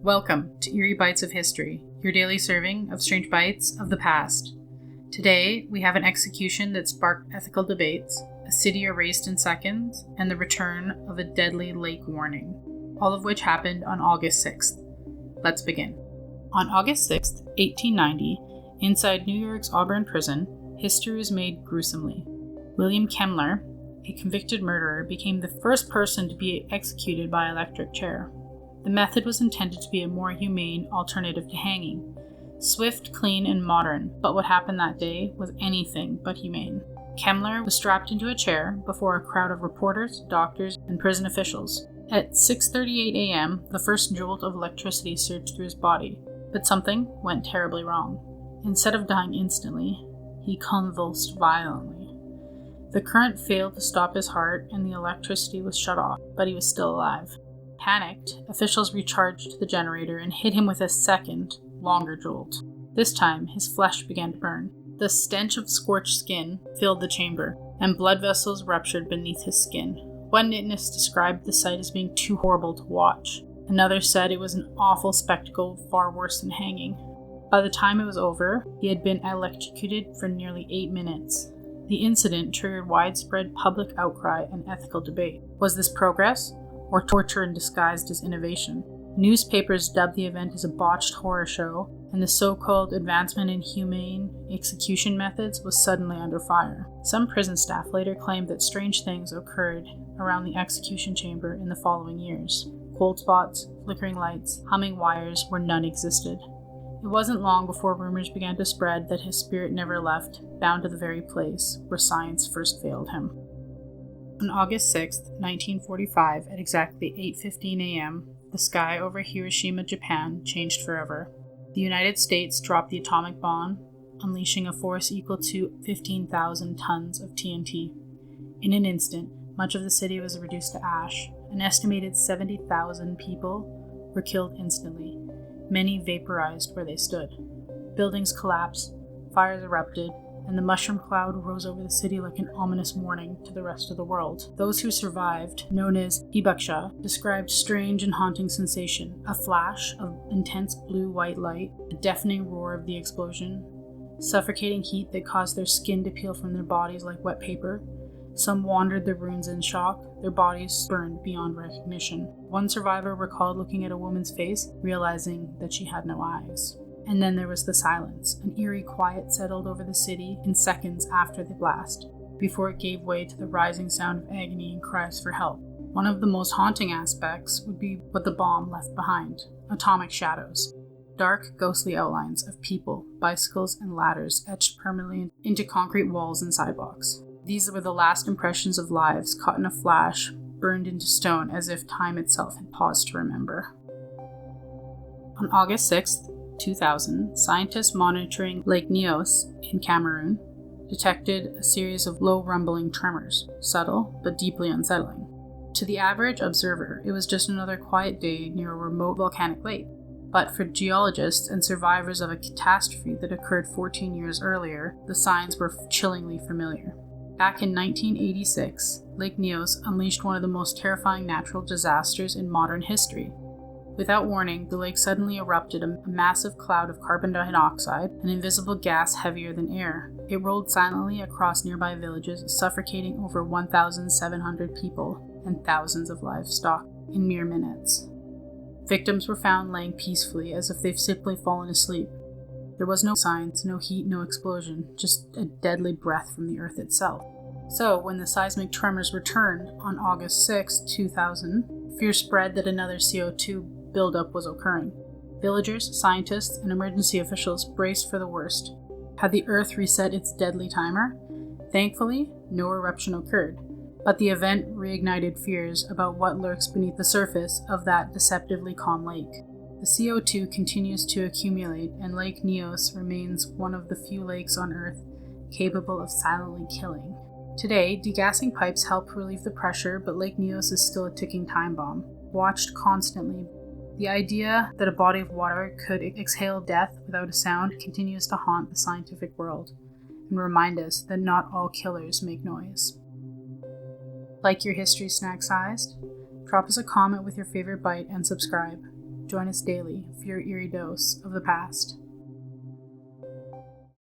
Welcome to Eerie Bites of History, your daily serving of strange bites of the past. Today, we have an execution that sparked ethical debates, a city erased in seconds, and the return of a deadly lake warning, all of which happened on August 6th. Let's begin. On August 6th, 1890, inside New York's Auburn prison, history was made gruesomely. William Kemmler, a convicted murderer, became the first person to be executed by electric chair. The method was intended to be a more humane alternative to hanging. Swift, clean, and modern, but what happened that day was anything but humane. Kemmler was strapped into a chair before a crowd of reporters, doctors, and prison officials. At 6:38 a.m., the first jolt of electricity surged through his body, but something went terribly wrong. Instead of dying instantly, he convulsed violently. The current failed to stop his heart and the electricity was shut off, but he was still alive. Panicked, officials recharged the generator and hit him with a second, longer jolt. This time, his flesh began to burn. The stench of scorched skin filled the chamber, and blood vessels ruptured beneath his skin. One witness described the sight as being too horrible to watch. Another said it was an awful spectacle, far worse than hanging. By the time it was over, he had been electrocuted for nearly 8 minutes. The incident triggered widespread public outcry and ethical debate. Was this progress, or torture disguised as innovation? Newspapers dubbed the event as a botched horror show, and the so-called advancement in humane execution methods was suddenly under fire. Some prison staff later claimed that strange things occurred around the execution chamber in the following years. Cold spots, flickering lights, humming wires where none existed. It wasn't long before rumors began to spread that his spirit never left, bound to the very place where science first failed him. On August 6, 1945, at exactly 8:15 a.m., the sky over Hiroshima, Japan, changed forever. The United States dropped the atomic bomb, unleashing a force equal to 15,000 tons of TNT. In an instant, much of the city was reduced to ash. An estimated 70,000 people were killed instantly. Many vaporized where they stood. Buildings collapsed, fires erupted, and the mushroom cloud rose over the city like an ominous warning to the rest of the world. Those who survived, known as hibakusha, described strange and haunting sensation: a flash of intense blue-white light, a deafening roar of the explosion, suffocating heat that caused their skin to peel from their bodies like wet paper. Some wandered the ruins in shock, their bodies burned beyond recognition. One survivor recalled looking at a woman's face, realizing that she had no eyes. And then there was the silence. An eerie quiet settled over the city in seconds after the blast, before it gave way to the rising sound of agony and cries for help. One of the most haunting aspects would be what the bomb left behind: atomic shadows. Dark, ghostly outlines of people, bicycles, and ladders etched permanently into concrete walls and sidewalks. These were the last impressions of lives caught in a flash, burned into stone as if time itself had paused to remember. On August 6th, 2000, scientists monitoring Lake Nyos in Cameroon detected a series of low rumbling tremors, subtle but deeply unsettling. To the average observer, it was just another quiet day near a remote volcanic lake. But for geologists and survivors of a catastrophe that occurred 14 years earlier, the signs were chillingly familiar. Back in 1986, Lake Nyos unleashed one of the most terrifying natural disasters in modern history. Without warning, the lake suddenly erupted a massive cloud of carbon dioxide, an invisible gas heavier than air. It rolled silently across nearby villages, suffocating over 1,700 people and thousands of livestock in mere minutes. Victims were found laying peacefully as if they've simply fallen asleep. There was no signs, no heat, no explosion, just a deadly breath from the earth itself. So, when the seismic tremors returned on August 6, 2000, fear spread that another CO2 buildup was occurring. Villagers, scientists, and emergency officials braced for the worst. Had the Earth reset its deadly timer? Thankfully, no eruption occurred, but the event reignited fears about what lurks beneath the surface of that deceptively calm lake. The CO2 continues to accumulate, and Lake Nyos remains one of the few lakes on Earth capable of silently killing. Today, degassing pipes help relieve the pressure, but Lake Nyos is still a ticking time bomb, watched constantly. The idea that a body of water could exhale death without a sound continues to haunt the scientific world and remind us that not all killers make noise. Like your history snack sized? Drop us a comment with your favorite bite and subscribe. Join us daily for your eerie dose of the past.